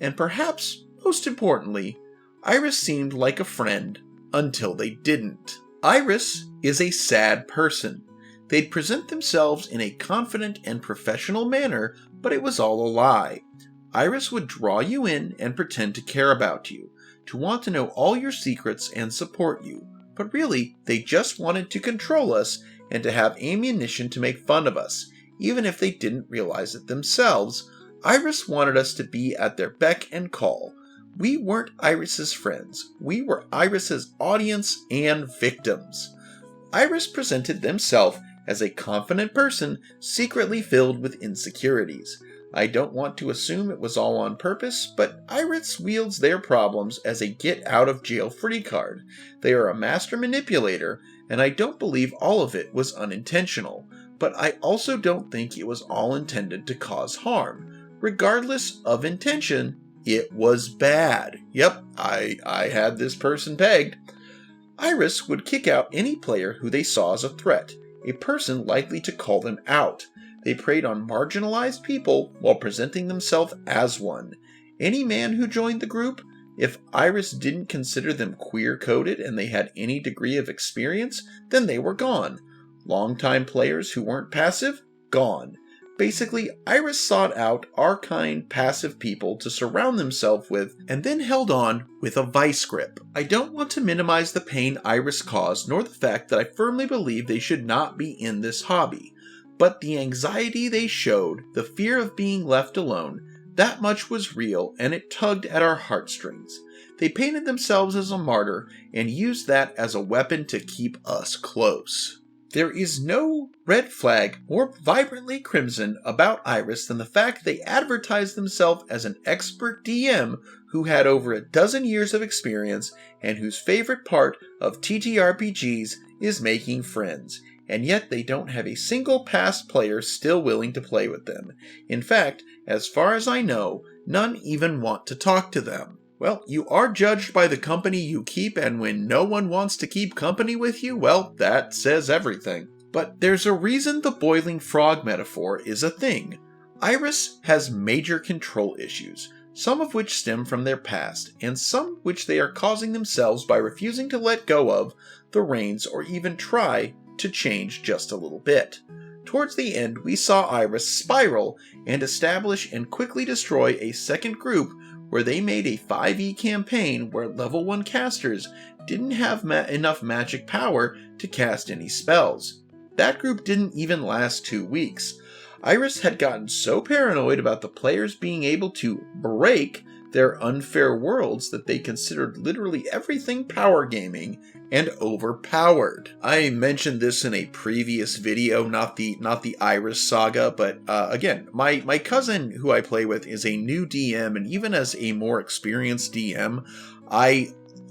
And perhaps, most importantly, Iris seemed like a friend until they didn't. Iris is a sad person. They'd present themselves in a confident and professional manner, but it was all a lie. Iris would draw you in and pretend to care about you, to want to know all your secrets and support you, but really, they just wanted to control us and to have ammunition to make fun of us, even if they didn't realize it themselves. Iris wanted us to be at their beck and call. We weren't Iris's friends. We were Iris's audience and victims. Iris presented themselves as a confident person secretly filled with insecurities. I don't want to assume it was all on purpose, but Iris wields their problems as a get-out-of-jail-free card. They are a master manipulator, and I don't believe all of it was unintentional, but I also don't think it was all intended to cause harm. Regardless of intention, it was bad. Yep, I had this person pegged. Iris would kick out any player who they saw as a threat, a person likely to call them out. They preyed on marginalized people while presenting themselves as one. Any man who joined the group, if Iris didn't consider them queer-coded and they had any degree of experience, then they were gone. Longtime players who weren't passive? Gone. Basically, Iris sought out our kind, passive people to surround themselves with, and then held on with a vice grip. I don't want to minimize the pain Iris caused, nor the fact that I firmly believe they should not be in this hobby. But the anxiety they showed, the fear of being left alone, that much was real, and it tugged at our heartstrings. They painted themselves as a martyr, and used that as a weapon to keep us close. There is no red flag more vibrantly crimson about Iris than the fact they advertised themselves as an expert DM who had over a dozen years of experience and whose favorite part of TTRPGs is making friends, and yet they don't have a single past player still willing to play with them. In fact, as far as I know, none even want to talk to them. Well, you are judged by the company you keep, and when no one wants to keep company with you, well, that says everything. But there's a reason the boiling frog metaphor is a thing. Iris has major control issues, some of which stem from their past, and some which they are causing themselves by refusing to let go of the reins or even try to change just a little bit. Towards the end, we saw Iris spiral and establish and quickly destroy a second group where they made a 5e campaign where level 1 casters didn't have enough magic power to cast any spells. That group didn't even last 2 weeks. Iris had gotten so paranoid about the players being able to break their unfair worlds that they considered literally everything power gaming and overpowered. I mentioned this in a previous video, not the Iris saga, but again, my cousin who I play with is a new DM, and even as a more experienced DM,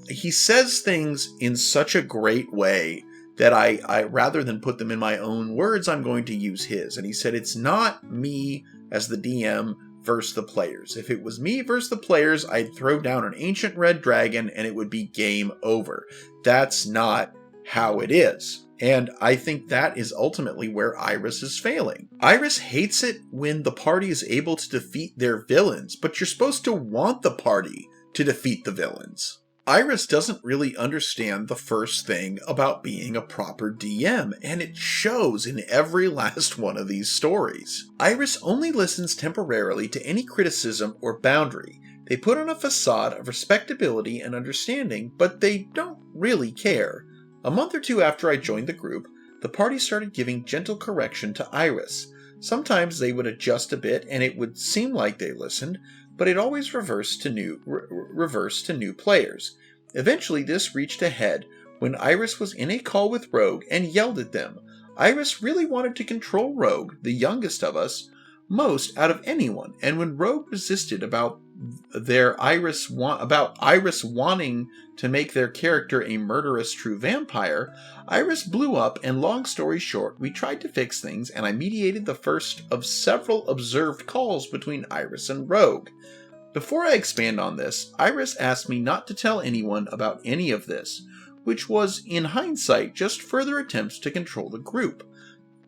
he says things in such a great way that I rather than put them in my own words, I'm going to use his. And he said, it's not me as the DM versus the players. If it was me versus the players, I'd throw down an ancient red dragon and it would be game over. That's not how it is. And I think that is ultimately where Iris is failing. Iris hates it when the party is able to defeat their villains, but you're supposed to want the party to defeat the villains. Iris doesn't really understand the first thing about being a proper DM, and it shows in every last one of these stories. Iris only listens temporarily to any criticism or boundary. They put on a facade of respectability and understanding, but they don't really care. A month or two after I joined the group, the party started giving gentle correction to Iris. Sometimes they would adjust a bit and it would seem like they listened, but it always reversed to new players. Eventually this reached a head when Iris was in a call with Rogue and yelled at them. Iris really wanted to control Rogue, the youngest of us, most out of anyone, and when Rogue resisted about Iris wanting to make their character a murderous true vampire, Iris blew up, and long story short, we tried to fix things, and I mediated the first of several observed calls between Iris and Rogue. Before I expand on this, Iris asked me not to tell anyone about any of this, which was, in hindsight, just further attempts to control the group.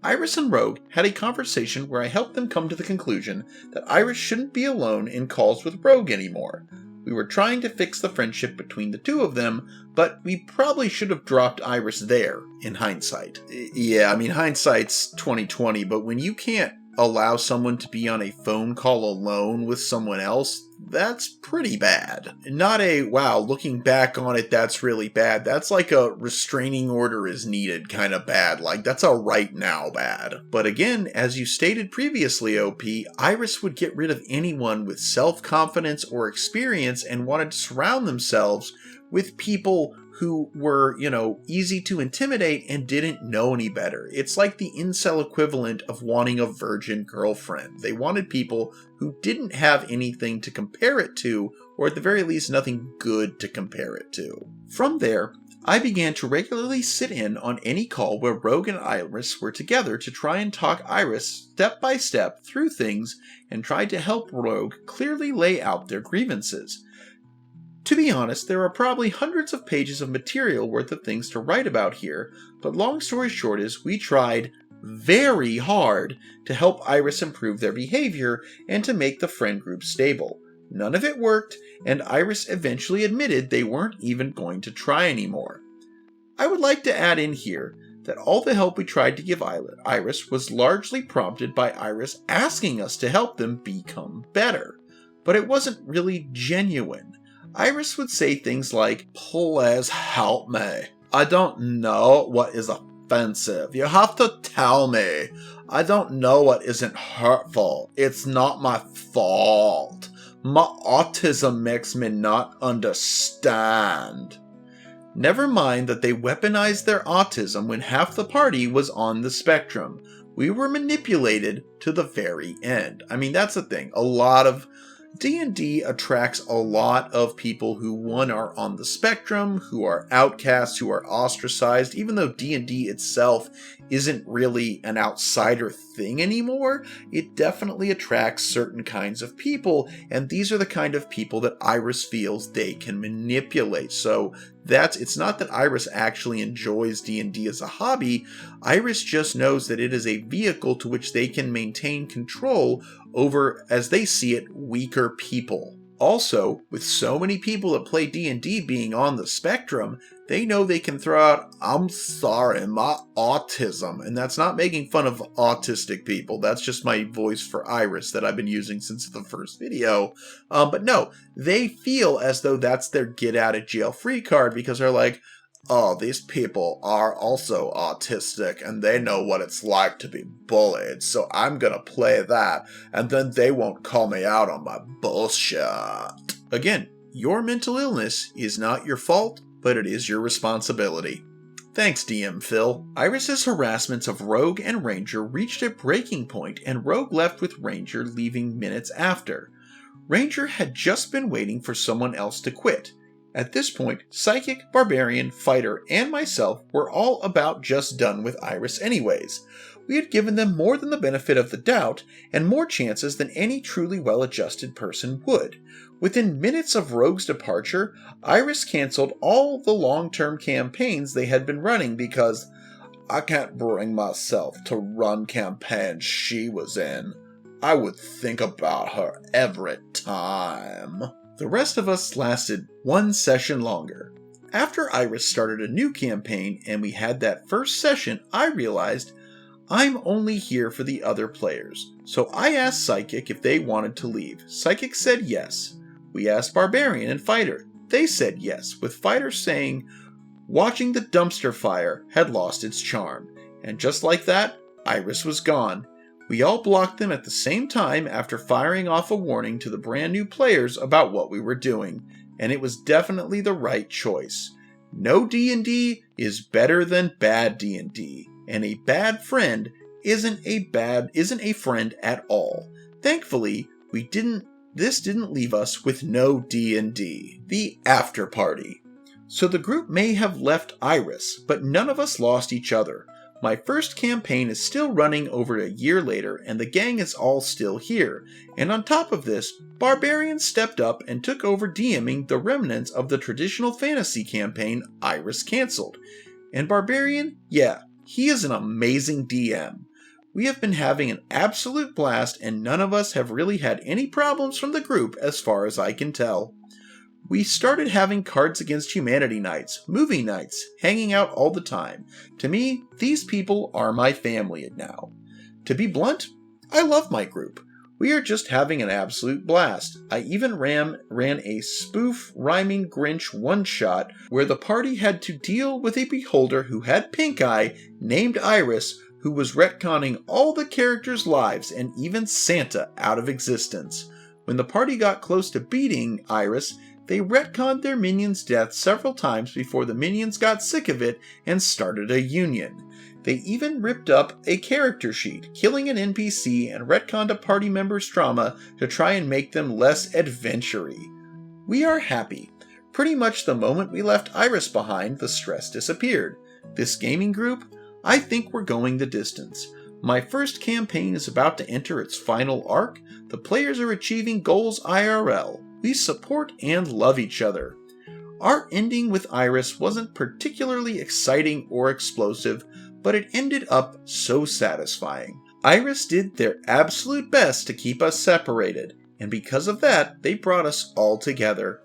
Iris and Rogue had a conversation where I helped them come to the conclusion that Iris shouldn't be alone in calls with Rogue anymore. We were trying to fix the friendship between the two of them, but we probably should have dropped Iris there, in hindsight. Yeah, I mean, hindsight's 20/20, but when you can't allow someone to be on a phone call alone with someone else, that's pretty bad. Not a, wow, looking back on it, that's really bad. That's like a restraining order is needed kind of bad. Like, that's a right now bad. But again, as you stated previously, OP, Iris would get rid of anyone with self-confidence or experience and wanted to surround themselves with people who were, easy to intimidate and didn't know any better. It's like the incel equivalent of wanting a virgin girlfriend. They wanted people who didn't have anything to compare it to, or at the very least nothing good to compare it to. From there, I began to regularly sit in on any call where Rogue and Iris were together to try and talk Iris step by step through things and tried to help Rogue clearly lay out their grievances. To be honest, there are probably hundreds of pages of material worth of things to write about here, but long story short is we tried very hard to help Iris improve their behavior and to make the friend group stable. None of it worked, and Iris eventually admitted they weren't even going to try anymore. I would like to add in here that all the help we tried to give Iris was largely prompted by Iris asking us to help them become better, but it wasn't really genuine. Iris would say things like, "Please help me. I don't know what is offensive. You have to tell me. I don't know what isn't hurtful. It's not my fault. My autism makes me not understand." Never mind that they weaponized their autism when half the party was on the spectrum. We were manipulated to the very end. I mean, that's the thing. A lot of D&D attracts a lot of people who, one, are on the spectrum, who are outcasts, who are ostracized. Even though D&D itself isn't really an outsider thing anymore, it definitely attracts certain kinds of people, and these are the kind of people that Iris feels they can manipulate. So it's not that Iris actually enjoys D&D as a hobby. Iris just knows that it is a vehicle to which they can maintain control over, as they see it, weaker people. Also, with so many people that play D&D being on the spectrum, they know they can throw out, "I'm sorry, my autism," and that's not making fun of autistic people. That's just my voice for Iris that I've been using since the first video. But no, they feel as though that's their get out of jail free card because they're like, "Oh, these people are also autistic and they know what it's like to be bullied, so I'm gonna play that and then they won't call me out on my bullshit." Again, your mental illness is not your fault, but it is your responsibility. Thanks, DM Phil. Iris's harassments of Rogue and Ranger reached a breaking point, and Rogue left with Ranger leaving minutes after. Ranger had just been waiting for someone else to quit. At this point, Psychic, Barbarian, Fighter, and myself were all about just done with Iris anyways. We had given them more than the benefit of the doubt, and more chances than any truly well-adjusted person would. Within minutes of Rogue's departure, Iris canceled all the long-term campaigns they had been running because "I can't bring myself to run campaigns she was in. I would think about her every time." The rest of us lasted one session longer. After Iris started a new campaign and we had that first session, I realized I'm only here for the other players. So I asked Psychic if they wanted to leave. Psychic said yes. We asked Barbarian and Fighter. They said yes, with Fighter saying watching the dumpster fire had lost its charm. And just like that, Iris was gone. We all blocked them at the same time after firing off a warning to the brand new players about what we were doing. And it was definitely the right choice. No D&D is better than bad D&D, and a bad friend isn't a friend at all. Thankfully, this didn't leave us with no D&D. The after party. So the group may have left Iris, but none of us lost each other. My first campaign is still running over a year later, and the gang is all still here. And on top of this, Barbarian stepped up and took over DMing the remnants of the traditional fantasy campaign Iris canceled. And Barbarian, yeah, he is an amazing DM. We have been having an absolute blast, and none of us have really had any problems from the group as far as I can tell. We started having Cards Against Humanity nights, movie nights, hanging out all the time. To me, these people are my family now. To be blunt, I love my group. We are just having an absolute blast. I even ran a spoof rhyming Grinch one-shot where the party had to deal with a beholder who had pink eye named Iris, who was retconning all the characters' lives and even Santa out of existence. When the party got close to beating Iris, they retconned their minions' death several times before the minions got sick of it and started a union. They even ripped up a character sheet, killing an NPC, and retconned a party member's trauma to try and make them less adventure-y. We are happy. Pretty much the moment we left Iris behind, the stress disappeared. This gaming group, I think we're going the distance. My first campaign is about to enter its final arc. The players are achieving goals IRL. We support and love each other. Our ending with Iris wasn't particularly exciting or explosive, but it ended up so satisfying. Iris did their absolute best to keep us separated, and because of that, they brought us all together.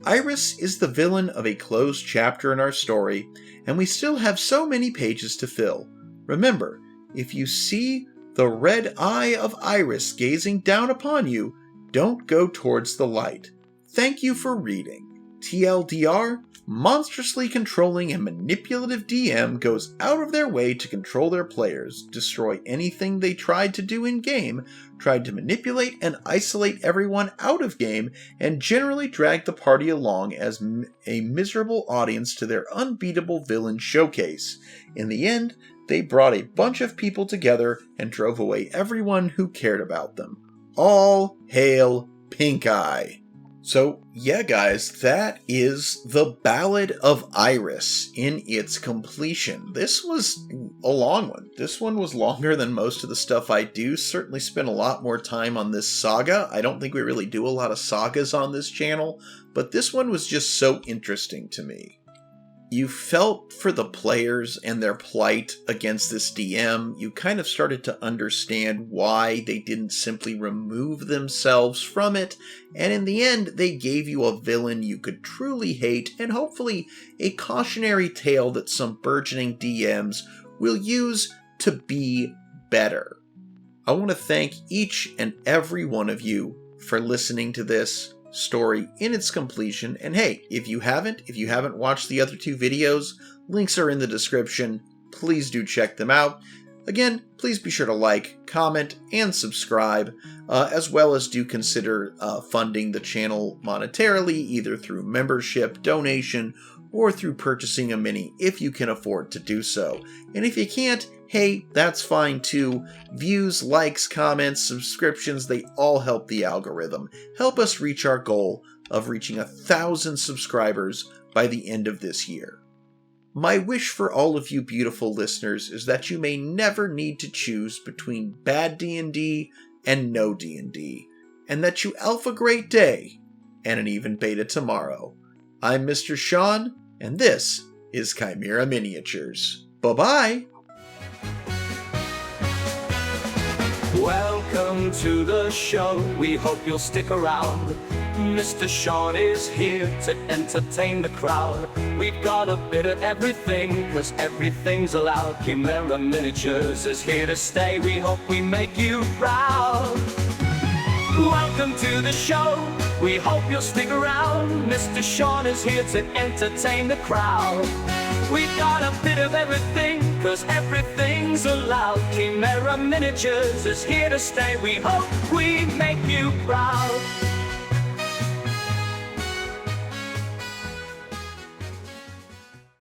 Iris is the villain of a closed chapter in our story, and we still have so many pages to fill. Remember, if you see the red eye of Iris gazing down upon you, don't go towards the light. Thank you for reading. TLDR, monstrously controlling and manipulative DM goes out of their way to control their players, destroy anything they tried to do in-game, tried to manipulate and isolate everyone out of game, and generally drag the party along as a miserable audience to their unbeatable villain showcase. In the end, they brought a bunch of people together and drove away everyone who cared about them. All hail Pink Eye. So, yeah guys, that is the Ballad of Iris in its completion. This was a long one. This one was longer than most of the stuff I do. Certainly spent a lot more time on this saga. I don't think we really do a lot of sagas on this channel, but this one was just so interesting to me. You felt for the players and their plight against this DM. You kind of started to understand why they didn't simply remove themselves from it, and in the end, they gave you a villain you could truly hate, and hopefully a cautionary tale that some burgeoning DMs will use to be better. I want to thank each and every one of you for listening to this story in its completion, and hey, if you haven't watched the other two videos, links are in the description. Please do check them out. Again, please be sure to like, comment, and subscribe, as well as do consider funding the channel monetarily, either through membership, donation, or through purchasing a mini if you can afford to do so. And if you can't, hey, that's fine too. Views, likes, comments, subscriptions, they all help the algorithm. Help us reach our goal of reaching 1,000 subscribers by the end of this year. My wish for all of you beautiful listeners is that you may never need to choose between bad D&D and no D&D, and that you elf a great day and an even beta tomorrow. I'm Mr. Sean, and this is Chimera Miniatures. Bye-bye! Welcome to the show, we hope you'll stick around. Mr. Sean is here to entertain the crowd. We've got a bit of everything, 'cause everything's allowed. Chimera Miniatures is here to stay. We hope we make you proud. Welcome to the show. We hope you'll stick around. Mr. Sean is here to entertain the crowd. We've got a bit of everything, 'cause everything's allowed. Chimera Miniatures is here to stay. We hope we make you proud.